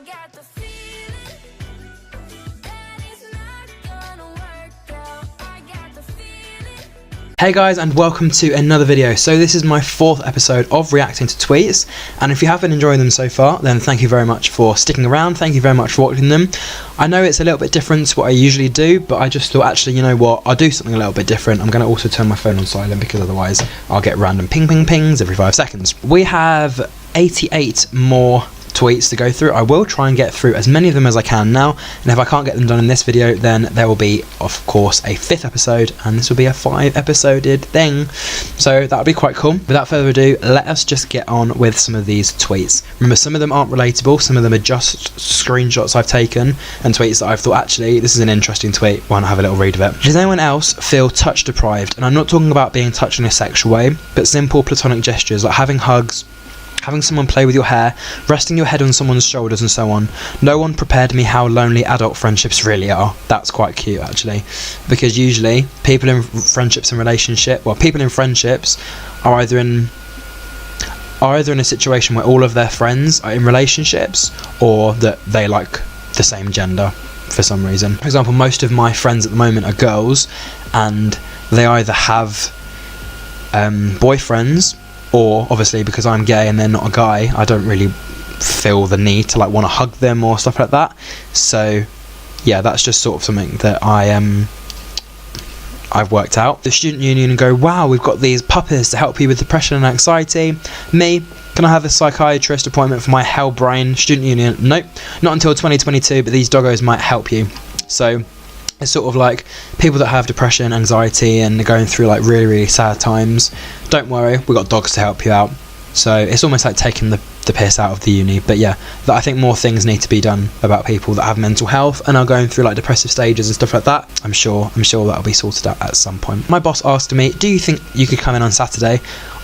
got the feeling that it's not gonna work out. I got the feeling. Hey guys, and welcome to another video. So this is my 4th episode of reacting to tweets, and if you have been enjoying them so far, then thank you very much for sticking around. Thank you very much for watching them. I know it's a little bit different to what I usually do, but I just thought, actually, you know what, I'll do something a little bit different. I'm going to also turn my phone on silent because otherwise I'll get random pings every 5 seconds. We have 88 more tweets to go through. I will try and get through as many of them as I can now, and if I can't get them done in this video, then there will be, of course, a 5th episode, and this will be a 5-episoded thing, so that would be quite cool. Without further ado, let us just get on with some of these tweets. Remember, some of them aren't relatable, some of them are just screenshots I've taken and tweets that I've thought, actually, this is an interesting tweet, why not have a little read of it. Does anyone else feel touch deprived? And I'm not talking about being touched in a sexual way, but simple platonic gestures like having hugs, having someone play with your hair, resting your head on someone's shoulders and so on. No one prepared me how lonely adult friendships really are. That's quite cute, actually, because usually people in friendships are either in a situation where all of their friends are in relationships, or that they like the same gender for some reason. For example, most of my friends at the moment are girls, and they either have boyfriends, or obviously because I'm gay and they're not a guy, I don't really feel the need to like want to hug them or stuff like that. So yeah, that's just sort of something that I've worked out. The student union go, wow, we've got these puppies to help you with depression and anxiety. Me, can I have a psychiatrist appointment for my hell brain? Student union, nope, not until 2022, but these doggos might help you. So it's sort of like people that have depression, anxiety, and are going through like really, really sad times. Don't worry, we've got dogs to help you out. So it's almost like taking the piss out of the uni. But yeah, I think more things need to be done about people that have mental health and are going through like depressive stages and stuff like that. I'm sure that'll be sorted out at some point. My boss asked me, do you think you could come in on Saturday?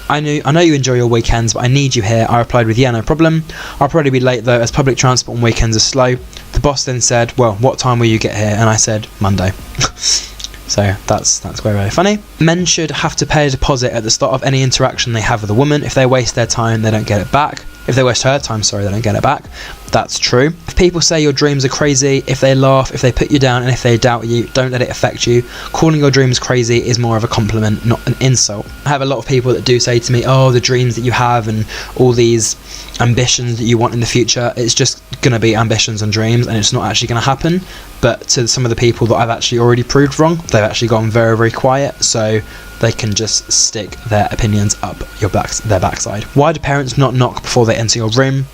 I know you enjoy your weekends, but I need you here. I replied with, yeah, no problem. I'll probably be late though, as public transport on weekends are slow. The boss then said, well, what time will you get here? And I said, Monday. So that's very, very funny. Men should have to pay a deposit at the start of any interaction they have with a woman. If they waste their time, they don't get it back. If they waste her time, they don't get it back. That's true. If people say your dreams are crazy, if they laugh, if they put you down, and if they doubt you, don't let it affect you. Calling your dreams crazy is more of a compliment, not an insult. I have a lot of people that do say to me, oh, the dreams that you have and all these ambitions that you want in the future, it's just going to be ambitions and dreams, and it's not actually going to happen. But to some of the people that I've actually already proved wrong, they've actually gone very, very quiet, so they can just stick their opinions up their backside. Why do parents not knock before they enter your room?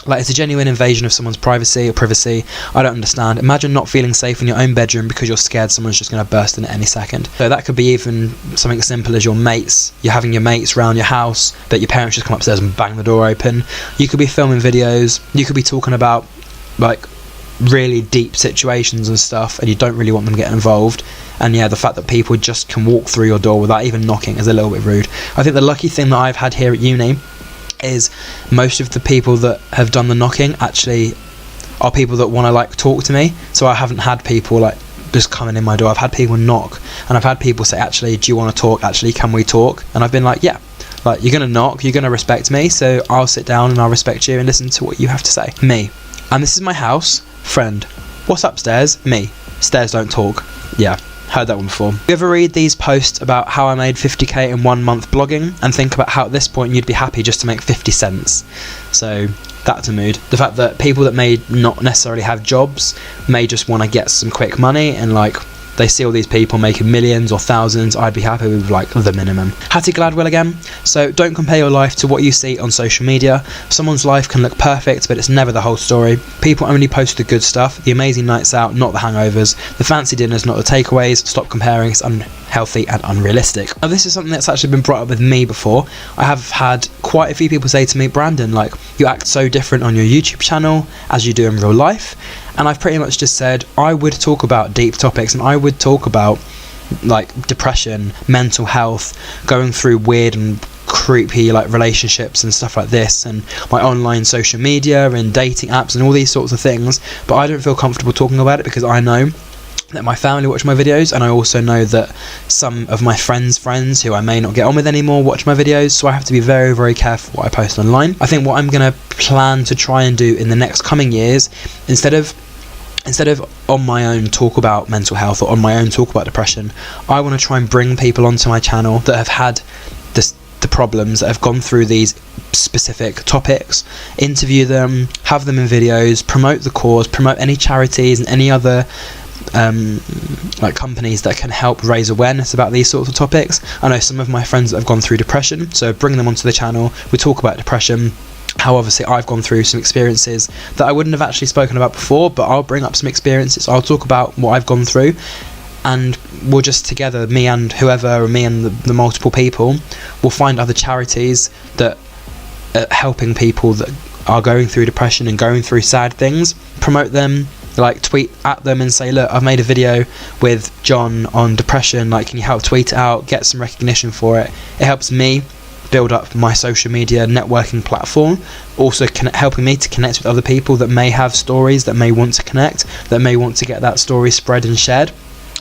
Like, it's a genuine invasion of someone's privacy. I don't understand. Imagine not feeling safe in your own bedroom because you're scared someone's just going to burst in at any second. So that could be even something simple as your mates. You're having your mates around your house, but your parents just come upstairs and bang the door open. You could be filming videos. You could be talking about like really deep situations and stuff, and you don't really want them getting involved. And yeah, the fact that people just can walk through your door without even knocking is a little bit rude. I think the lucky thing that I've had here at uni is most of the people that have done the knocking actually are people that want to like talk to me. So I haven't had people like just coming in my door. I've had people knock, and I've had people say, actually, do you want to talk? Actually, can we talk? And I've been like, yeah, like, you're gonna knock, you're gonna respect me, so I'll sit down and I'll respect you and listen to what you have to say. Me, and this is my house. Friend, what's upstairs? Me, stairs don't talk. Yeah, heard that one before. You ever read these posts about how I made 50k in 1 month blogging and think about how at this point you'd be happy just to make 50 cents? So that's a mood. The fact that people that may not necessarily have jobs may just want to get some quick money, and like they see all these people making millions or thousands, I'd be happy with like the minimum. Hattie Gladwell again. So don't compare your life to what you see on social media. Someone's life can look perfect, but it's never the whole story. People only post the good stuff, the amazing nights out, not the hangovers, the fancy dinners, not the takeaways. Stop comparing, it's unhealthy and unrealistic. Now this is something that's actually been brought up with me before. I have had quite a few people say to me, Brandon, like, you act so different on your YouTube channel as you do in real life. And I've pretty much just said I would talk about deep topics, and I would talk about like depression, mental health, going through weird and creepy like relationships and stuff like this, and my online social media and dating apps and all these sorts of things. But I don't feel comfortable talking about it because I know that my family watch my videos, and I also know that some of my friends who I may not get on with anymore watch my videos, so I have to be very, very careful what I post online. I think what I'm going to plan to try and do in the next coming years, instead of on my own talk about mental health or on my own talk about depression, I want to try and bring people onto my channel that have had the problems, that have gone through these specific topics, interview them, have them in videos, promote the cause, promote any charities and any other like companies that can help raise awareness about these sorts of topics. I know some of my friends that have gone through depression, so bring them onto the channel. We talk about depression, how obviously I've gone through some experiences that I wouldn't have actually spoken about before, but I'll bring up some experiences, I'll talk about what I've gone through, and we'll just together, me and whoever, or me and the multiple people, we'll find other charities that are helping people that are going through depression and going through sad things, promote them, like tweet at them and say, look, I've made a video with John on depression, like, can you help tweet it out, get some recognition for it. It helps me build up my social media networking platform, also helping me to connect with other people that may have stories, that may want to connect, that may want to get that story spread and shared.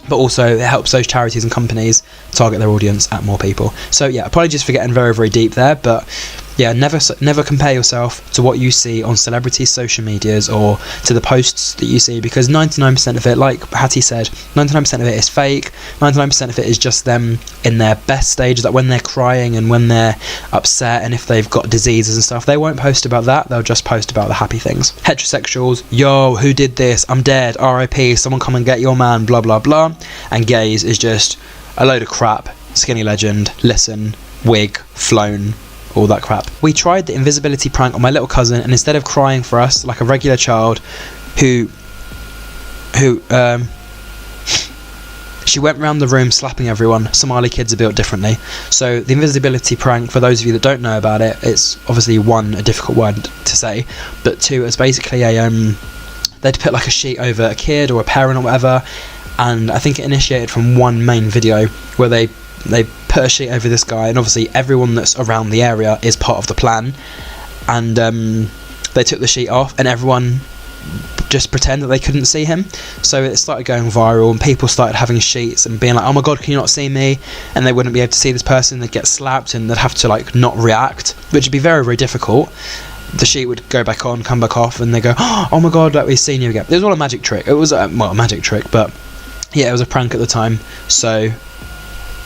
But also it helps those charities and companies target their audience at more people. So yeah, apologies for getting very, very deep there, but yeah, never compare yourself to what you see on celebrities' social medias or to the posts that you see, because 99% of it, like Hattie said, 99% of it is fake. 99% of it is just them in their best stages, like when they're crying and when they're upset, and if they've got diseases and stuff, they won't post about that, they'll just post about the happy things. Heterosexuals, yo, who did this? I'm dead, RIP, someone come and get your man, blah blah blah. And gays is just a load of crap. Skinny legend, listen, wig, flown, all that crap. We tried the invisibility prank on my little cousin, and instead of crying for us like a regular child who she went around the room slapping everyone. Somali kids are built differently. So the invisibility prank, for those of you that don't know about it, it's obviously one, a difficult word to say, but two, it's basically a they'd put like a sheet over a kid or a parent or whatever, and I think it initiated from one main video where they put a sheet over this guy, and obviously everyone that's around the area is part of the plan, and they took the sheet off and everyone just pretended that they couldn't see him. So it started going viral, and people started having sheets and being like, oh my god, can you not see me? And they wouldn't be able to see this person, they'd get slapped and they'd have to like not react, which would be very, very difficult. The sheet would go back on, come back off, and they go, oh my god, like, we've seen you again. It was all a magic trick. It was a magic trick, but yeah, it was a prank at the time. So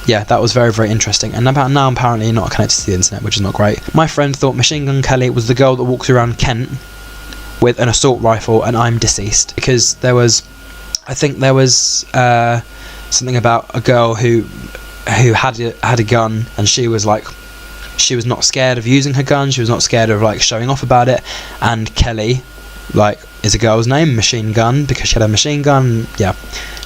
yeah, that was very, very interesting. And now I'm apparently not connected to the internet, which is not great. My friend thought Machine Gun Kelly was the girl that walks around Kent with an assault rifle, and I'm deceased, because I think there was something about a girl who had a gun, and she was not scared of using her gun, she was not scared of like showing off about it, and Kelly like is a girl's name, Machine Gun, because she had a machine gun. Yeah,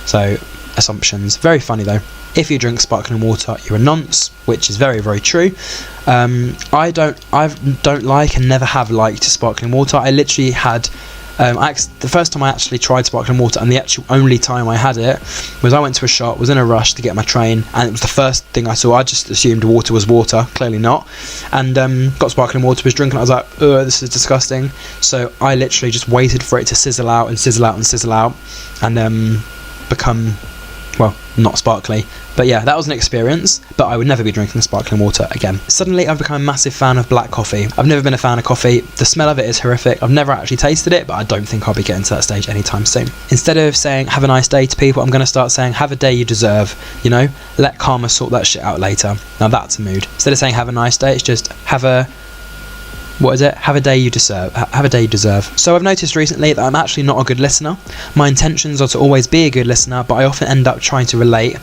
so assumptions. Very funny though. If you drink sparkling water, you're a nonce, which is very, very true. I don't like and never have liked sparkling water. I literally had the first time I actually tried sparkling water, and the actual only time I had it, was I went to a shop, was in a rush to get my train, and it was the first thing I saw. I just assumed water was water, clearly not, and got sparkling water, was drinking it, I was like, ugh, this is disgusting. So I literally just waited for it to sizzle out and sizzle out and sizzle out, and become, well, not sparkly. But yeah, that was an experience, but I would never be drinking sparkling water again. Suddenly I've become a massive fan of black coffee. I've never been a fan of coffee. The smell of it is horrific. I've never actually tasted it, but I don't think I'll be getting to that stage anytime soon. Instead of saying have a nice day to people, I'm going to start saying have a day you deserve. You know, let karma sort that shit out later. Now that's a mood. Instead of saying have a nice day, it's just have a day you deserve. Have a day you deserve. So I've noticed recently that I'm actually not a good listener. My intentions are to always be a good listener, but I often end up trying to relate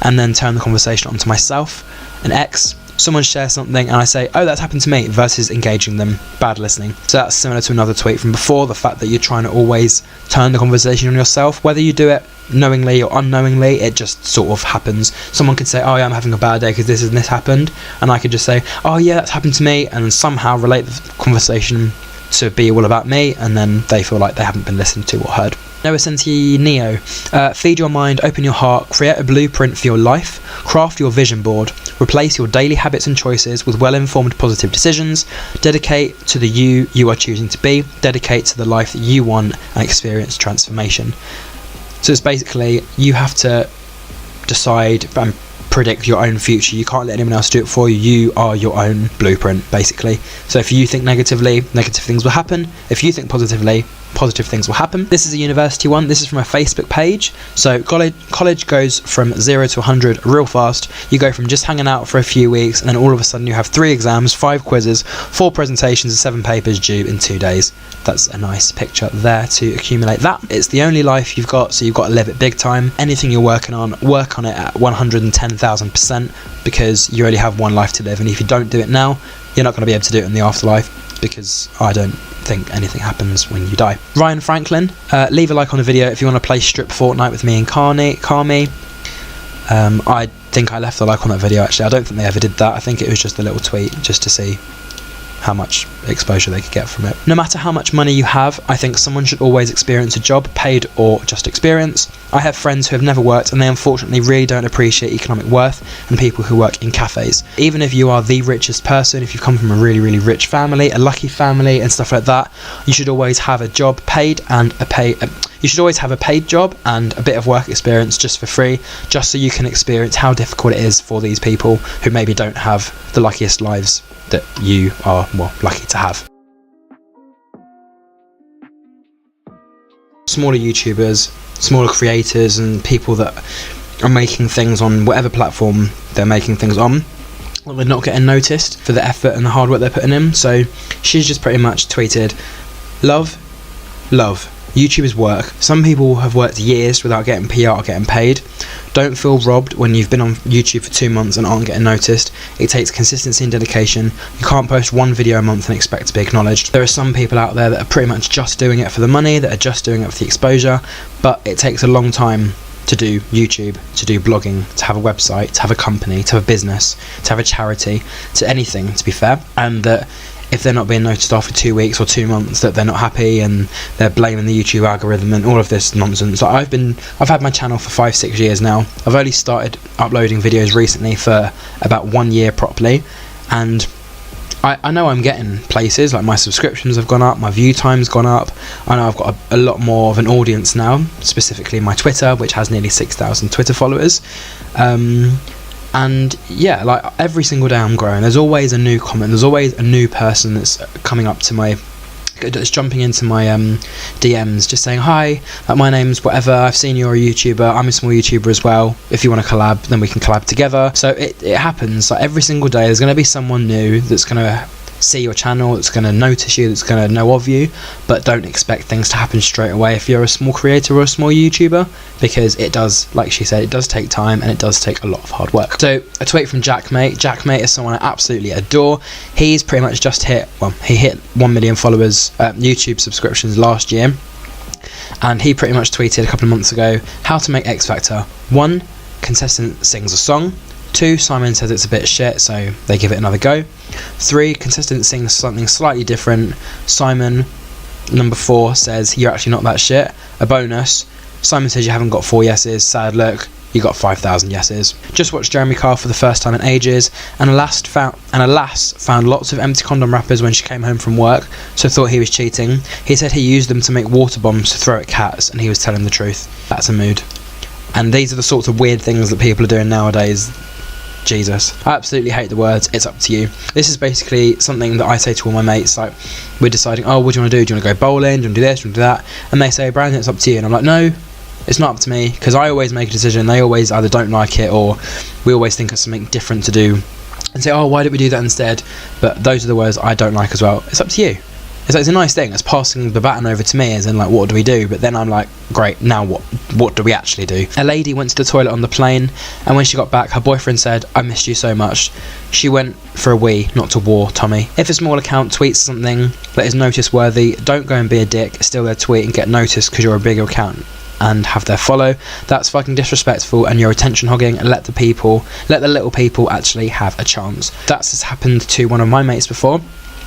and then turn the conversation onto myself. An ex, someone shares something and I say, oh, that's happened to me, versus engaging them. Bad listening. So that's similar to another tweet from before, the fact that you're trying to always turn the conversation on yourself. Whether you do it knowingly or unknowingly, it just sort of happens. Someone could say, oh yeah, I'm having a bad day because this and this happened, and I could just say, oh yeah, that's happened to me, and somehow relate the conversation to be all about me, and then they feel like they haven't been listened to or heard. Noah Centineo, feed your mind, open your heart, create a blueprint for your life, craft your vision board, replace your daily habits and choices with well-informed positive decisions, dedicate to the you are choosing to be, dedicate to the life that you want, and experience transformation. So it's basically, you have to decide and predict your own future. You can't let anyone else do it for you. You are your own blueprint, basically. So if you think negatively, negative things will happen. If you think positively, positive things will happen. This is a university one. This is from a Facebook page. So college goes from 0 to 100 real fast. You go from just hanging out for a few weeks, and then all of a sudden you have 3 exams, 5 quizzes, 4 presentations, and 7 papers due in 2 days. That's a nice picture there to accumulate that. It's the only life you've got, so you've got to live it big time. Anything you're working on, work on it at 110,000%, because you only have one life to live, and if you don't do it now, you're not going to be able to do it in the afterlife, because I don't think anything happens when you die. Ryan Franklin, leave a like on the video if you want to play Strip Fortnite with me and Carmi. I think I left a like on that video, actually. I don't think they ever did that. I think it was just a little tweet just to see how much exposure they could get from it. No matter how much money you have, I think someone should always experience a job, paid or just experience. I have friends who have never worked, and they unfortunately really don't appreciate economic worth and people who work in cafes. Even if you are the richest person, if you come from a really, really rich family, a lucky family and stuff like that, you should always have a job paid and you should always have a paid job and a bit of work experience just for free, just so you can experience how difficult it is for these people who maybe don't have the luckiest lives that you are, well, lucky to have. Smaller YouTubers, smaller creators, and people that are making things on whatever platform they're making things on, well, they're not getting noticed for the effort and the hard work they're putting in. So she's just pretty much tweeted, love YouTubers work. Some people have worked years without getting PR or getting paid. Don't feel robbed when you've been on YouTube for 2 months and aren't getting noticed. It takes consistency and dedication. You can't post 1 video a month and expect to be acknowledged. There are some people out there that are pretty much just doing it for the money, that are just doing it for the exposure, but it takes a long time to do YouTube, to do blogging, to have a website, to have a company, to have a business, to have a charity, to anything, to be fair. And that if they're not being noticed after 2 weeks or 2 months, that they're not happy and they're blaming the YouTube algorithm and all of this nonsense. I've had my channel for 5-6 years now. I've only started uploading videos recently for about 1 year properly, and I know I'm getting places, like my subscriptions have gone up, my view time's gone up. I know I've got a lot more of an audience now, specifically my Twitter, which has nearly 6,000 Twitter followers. And yeah, like every single day I'm growing. There's always a new comment, there's always a new person that's coming up to my, that's jumping into my DMs, just saying, hi, my name's whatever, I've seen you're a YouTuber, I'm a small YouTuber as well, if you want to collab, then we can collab together. So it happens, like every single day there's going to be someone new that's going to see your channel, that's going to notice you, that's going to know of you. But don't expect things to happen straight away if you're a small creator or a small YouTuber, because it does, like she said, it does take time and it does take a lot of hard work. So a tweet from Jackmate. Jackmate is someone I absolutely adore. He's pretty much just hit, well, he hit 1 million followers, YouTube subscriptions last year, and he pretty much tweeted a couple of months ago how to make X Factor. 1, contestant sings a song. 2, Simon says it's a bit shit, so they give it another go. 3, contestant sings something slightly different. Simon, number 4, says you're actually not that shit. A bonus, Simon says you haven't got 4 yeses. Sad look, you got 5,000 yeses. Just watched Jeremy Kyle for the first time in ages, and alas found lots of empty condom wrappers when she came home from work, so thought he was cheating. He said he used them to make water bombs to throw at cats, and he was telling the truth. That's a mood. And these are the sorts of weird things that people are doing nowadays. Jesus, I absolutely hate the words "it's up to you." This is basically something that I say to all my mates, like, we're deciding, oh, what do you want to do? Do you want to go bowling? Do you want to do this? Do you want to do that? And they say, Brandon, it's up to you. And I'm like, no, it's not up to me, because I always make a decision. They always either don't like it, or we always think of something different to do and say, oh, why don't we do that instead? But those are the words I don't like as well. It's up to you. It's a nice thing. It's passing the baton over to me, as in, like, what do we do? But then I'm like, great, now what do we actually do? A lady went to the toilet on the plane, and when she got back, her boyfriend said, I missed you so much. She went for a wee, not to war, Tommy. If a small account tweets something that is notice-worthy, don't go and be a dick, steal their tweet and get noticed because you're a bigger account and have their follow. That's fucking disrespectful, and you're attention hogging, and let the little people actually have a chance. That's just happened to one of my mates before.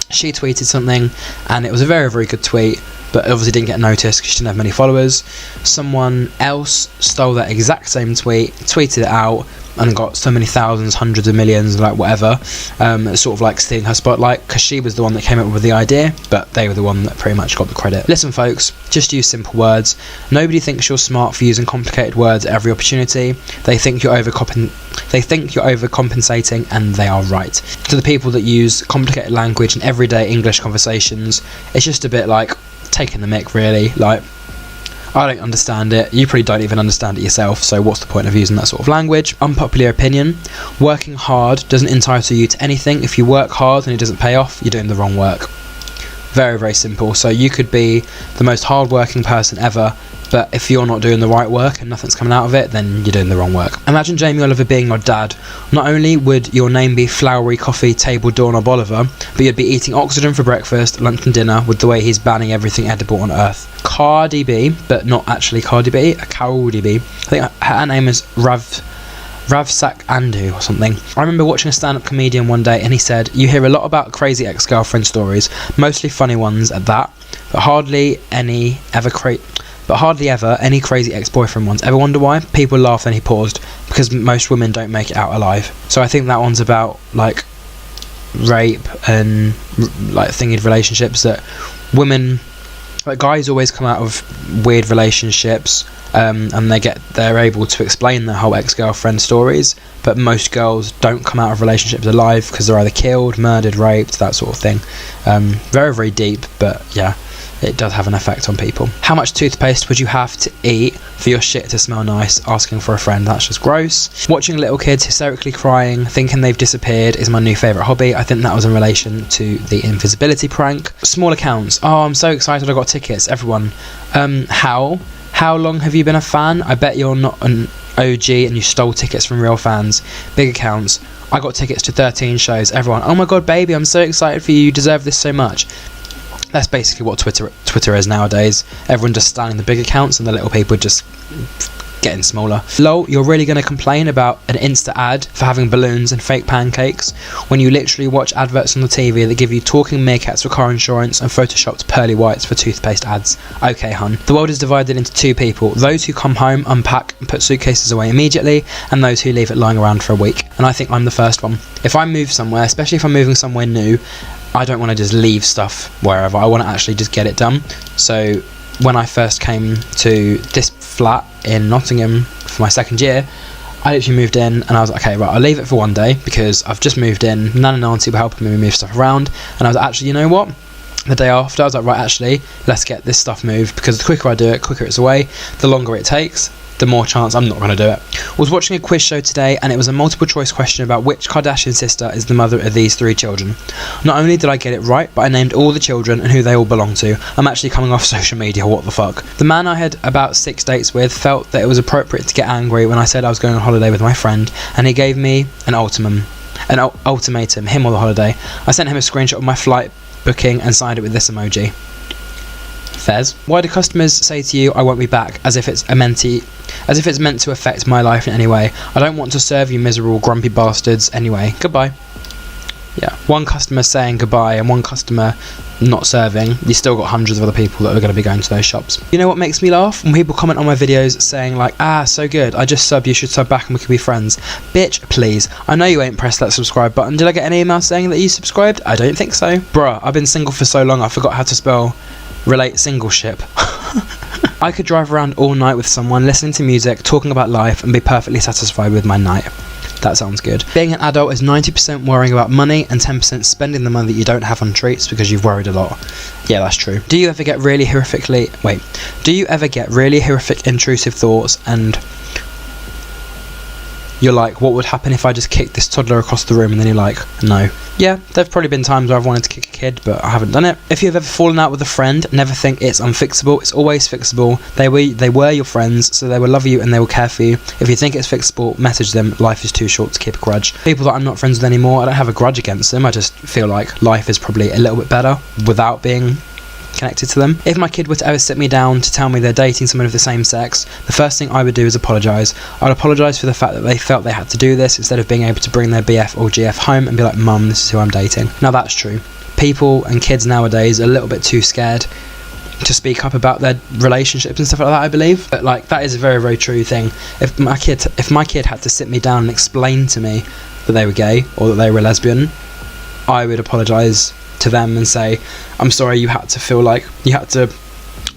She tweeted something, and it was a very, very good tweet, but obviously didn't get noticed because she didn't have many followers. Someone else stole that exact same tweet, tweeted it out, and got so many thousands, hundreds of millions, like whatever, sort of like stealing her spotlight, because she was the one that came up with the idea, but they were the one that pretty much got the credit. Listen folks, just use simple words. Nobody thinks you're smart for using complicated words at every opportunity. They think you're overcompensating, and they are right. To the people that use complicated language in everyday English conversations, it's just a bit like taking the mick, really. Like, I don't understand it, you probably don't even understand it yourself, so what's the point of using that sort of language? Unpopular opinion: working hard doesn't entitle you to anything. If you work hard and it doesn't pay off, you're doing the wrong work. Very, very simple. So you could be the most hard-working person ever, but if you're not doing the right work and nothing's coming out of it, then you're doing the wrong work. Imagine Jamie Oliver being your dad. Not only would your name be Flowery Coffee Table Doorknob Oliver, but you'd be eating oxygen for breakfast, lunch and dinner with the way he's banning everything edible on earth. Cardi B, but not actually Cardi B, a Cardi B. I think her name is Ravsak Andu or something. I remember watching a stand-up comedian one day, and he said, "You hear a lot about crazy ex-girlfriend stories, mostly funny ones at that, but hardly ever any crazy ex-boyfriend ones. Ever wonder why? People laugh." Then he paused, "Because most women don't make it out alive." So I think that one's about like rape and like thingy relationships, that women, like guys, always come out of weird relationships, and they're able to explain their whole ex-girlfriend stories, but most girls don't come out of relationships alive because they're either killed, murdered, raped, that sort of thing. Very, very deep, but yeah, it does have an effect on people. How much toothpaste would you have to eat for your shit to smell nice? Asking for a friend, that's just gross. Watching little kids hysterically crying, thinking they've disappeared, is my new favourite hobby. I think that was in relation to the invisibility prank. Small accounts: oh, I'm so excited I got tickets. Everyone, how long have you been a fan? I bet you're not an OG and you stole tickets from real fans. Big accounts: I got tickets to 13 shows. Everyone: oh my god baby, I'm so excited for you, you deserve this so much. That's basically what Twitter is nowadays. Everyone just standing the big accounts, and the little people just getting smaller. Lol, you're really going to complain about an Insta ad for having balloons and fake pancakes when you literally watch adverts on the TV that give you talking meerkats for car insurance and photoshopped pearly whites for toothpaste ads. Okay hun, the world is divided into two people: those who come home, unpack and put suitcases away immediately, and those who leave it lying around for a week. And I think I'm the first one. If I move somewhere, especially if I'm moving somewhere new, I don't want to just leave stuff wherever. I want to actually just get it done. So when I first came to this flat in Nottingham for my second year, I literally moved in and I was like, okay, right, I'll leave it for one day because I've just moved in. Nan and Auntie were helping me move stuff around, and I was like, actually, you know what? The day after, I was like, right, actually, let's get this stuff moved, because the quicker I do it, the quicker it's away. The longer it takes, the more chance I'm not going to do it. I was watching a quiz show today, and it was a multiple choice question about which Kardashian sister is the mother of these 3 children. Not only did I get it right, but I named all the children and who they all belong to. I'm actually coming off social media, what the fuck. The man I had about 6 dates with felt that it was appropriate to get angry when I said I was going on holiday with my friend, and he gave me an ultimatum, him or the holiday. I sent him a screenshot of my flight booking and signed it with this emoji. Fez. Why do customers say to you, "I won't be back," as if it's meant to affect my life in any way? I don't want to serve you miserable, grumpy bastards anyway. Goodbye. Yeah. One customer saying goodbye and one customer not serving. You still got hundreds of other people that are going to be going to those shops. You know what makes me laugh? When people comment on my videos saying like, "Ah, so good, I just subbed, you should sub back and we can be friends." Bitch, please. I know you ain't pressed that subscribe button. Did I get an email saying that you subscribed? I don't think so. Bruh, I've been single for so long I forgot how to spell relate single ship. I could drive around all night with someone, listening to music, talking about life, and be perfectly satisfied with my night. That sounds good. Being an adult is 90% worrying about money and 10% spending the money that you don't have on treats because you've worried a lot. Yeah, that's true. Do you ever get really horrific intrusive thoughts and you're like, what would happen if I just kicked this toddler across the room? And then you're like, no. Yeah, there've probably been times where I've wanted to kick a kid, but I haven't done it. If you've ever fallen out with a friend, never think it's unfixable. It's always fixable. They were your friends, so they will love you and they will care for you. If you think it's fixable, message them. Life is too short to keep a grudge. People that I'm not friends with anymore, I don't have a grudge against them. I just feel like life is probably a little bit better without being connected to them. If my kid were to ever sit me down to tell me they're dating someone of the same sex, the first thing I would do is apologise. I'd apologise for the fact that they felt they had to do this instead of being able to bring their BF or GF home and be like, "Mum, this is who I'm dating." Now that's true. People and kids nowadays are a little bit too scared to speak up about their relationships and stuff like that, I believe. But like, that is a very, very true thing. If my kid had to sit me down and explain to me that they were gay or that they were lesbian, I would apologise to them and say, I'm sorry you had to feel like you had to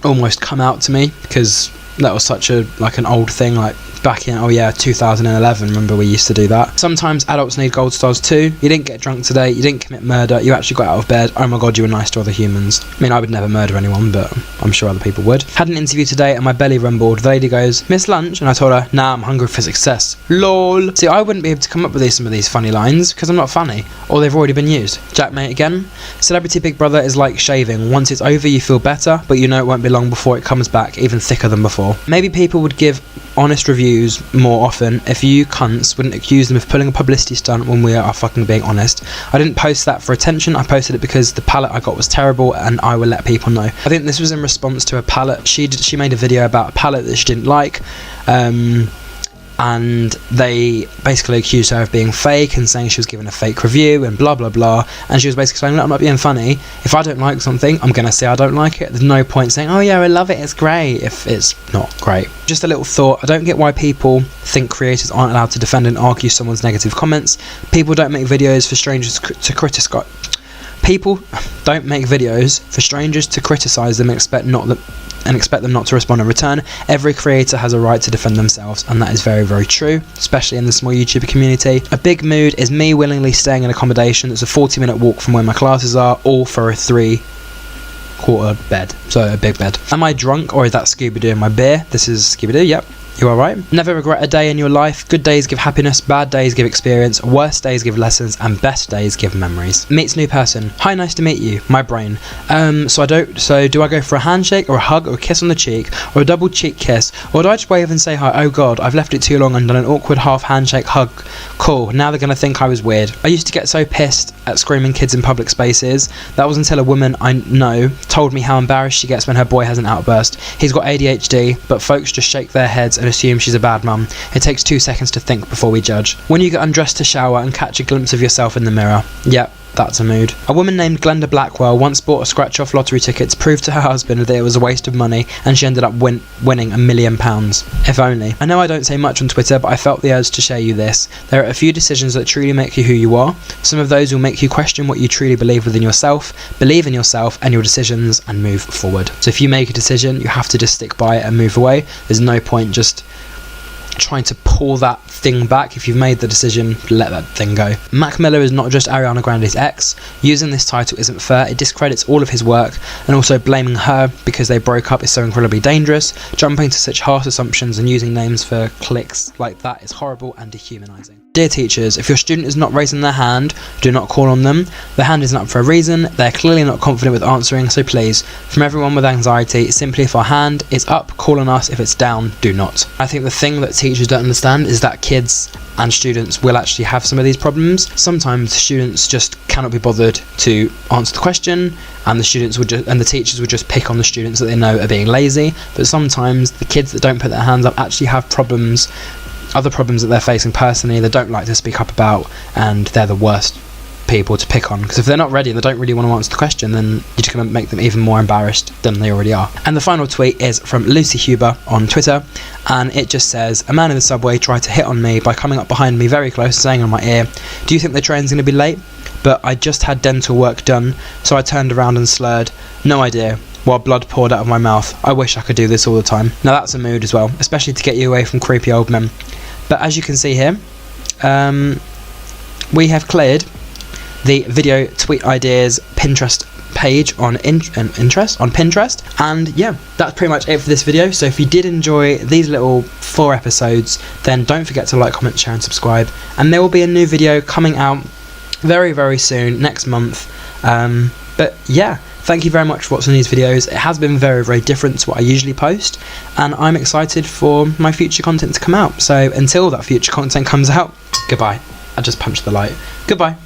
almost come out to me, because that was such a like an old thing, like back in 2011. Remember, we used to do that. Sometimes adults need gold stars too. You didn't get drunk today, you didn't commit murder, you actually got out of bed, oh my god, you were nice to other humans. I mean, I would never murder anyone, but I'm sure other people would. Had an interview today and my belly rumbled. The lady goes, "Miss Lunch?" And I told her, "Nah, I'm hungry for success." LOL. See, I wouldn't be able to come up with some of these funny lines because I'm not funny, or they've already been used. Jackmate again. Celebrity Big Brother is like shaving. Once it's over you feel better, but you know it won't be long before it comes back even thicker than before. Maybe people would give honest reviews more often if you cunts wouldn't accuse them of pulling a publicity stunt when we are fucking being honest. I didn't post that for attention, I posted it because the palette I got was terrible and I will let people know. I think this was in response to a palette. She made a video about a palette that she didn't like, and they basically accused her of being fake and saying she was given a fake review and blah blah blah, and she was basically saying, look, I'm not being funny, if I don't like something I'm gonna say I don't like it. There's no point saying, oh yeah, I love it, it's great, if it's not great. Just a little thought, I don't get why people think creators aren't allowed to defend and argue someone's negative comments. People don't make videos for strangers to criticize. People don't make videos for strangers to criticize them and expect them not to respond in return. Every creator has a right to defend themselves, and that is very, very true, especially in the small YouTuber community. A big mood is me willingly staying in accommodation that's a 40-minute walk from where my classes are, all for a 3/4 bed, so a big bed. Am I drunk, or is that Scooby-Doo in my beer? This is Scooby-Doo, yep. You alright? Never regret a day in your life. Good days give happiness, bad days give experience, worst days give lessons, and best days give memories. Meets new person. Hi, nice to meet you. My brain. So do I go for a handshake or a hug or a kiss on the cheek or a double cheek kiss, or do I just wave and say hi? Oh god, I've left it too long and done an awkward half handshake hug. Cool, now they're gonna think I was weird. I used to get so pissed at screaming kids in public spaces. That was until a woman I know told me how embarrassed she gets when her boy has an outburst. He's got ADHD, but folks just shake their heads and assume she's a bad mum. It takes 2 seconds to think before we judge. When you get undressed to shower and catch a glimpse of yourself in the mirror. Yep, that's a mood. A woman named Glenda Blackwell once bought a scratch-off lottery ticket to prove to her husband that it was a waste of money, and she ended up winning £1 million. If only. I know I don't say much on Twitter, but I felt the urge to share you this. There are a few decisions that truly make you who you are. Some of those will make you question what you truly believe within yourself, believe in yourself and your decisions, and move forward. So if you make a decision, you have to just stick by it and move away. There's no point just trying to pull that thing back. If you've made the decision, let that thing go. Mac Miller is not just Ariana Grande's ex. Using this title isn't fair. It discredits all of his work, and also blaming her because they broke up is so incredibly dangerous. Jumping to such harsh assumptions and using names for clicks like that is horrible and dehumanizing. Dear teachers, if your student is not raising their hand, do not call on them. Their hand isn't up for a reason. They're clearly not confident with answering, so please, from everyone with anxiety, simply if our hand is up, call on us. If it's down, do not. I think the thing that teachers don't understand is that kids and students will actually have some of these problems. Sometimes students just cannot be bothered to answer the question, and the teachers would just pick on the students that they know are being lazy. But sometimes the kids that don't put their hands up actually have problems, other problems that they're facing personally, they don't like to speak up about, and they're the worst people to pick on, because if they're not ready, they don't really want to answer the question, then you're just going to make them even more embarrassed than they already are. And the final tweet is from Lucy Huber on Twitter, and it just says, a man in the subway tried to hit on me by coming up behind me very close, saying on my ear, do you think the train's going to be late? But I just had dental work done, so I turned around and slurred, no idea, while blood poured out of my mouth. I wish I could do this all the time. Now that's a mood as well, especially to get you away from creepy old men. But as you can see here, we have cleared the video tweet ideas Pinterest page on Pinterest, and yeah, that's pretty much it for this video. So if you did enjoy these little 4 episodes, then don't forget to like, comment, share and subscribe, and there will be a new video coming out very, very soon, next month. But yeah, thank you very much for watching these videos. It has been very, very different to what I usually post, and I'm excited for my future content to come out. So until that future content comes out, goodbye. I just punched the light. Goodbye.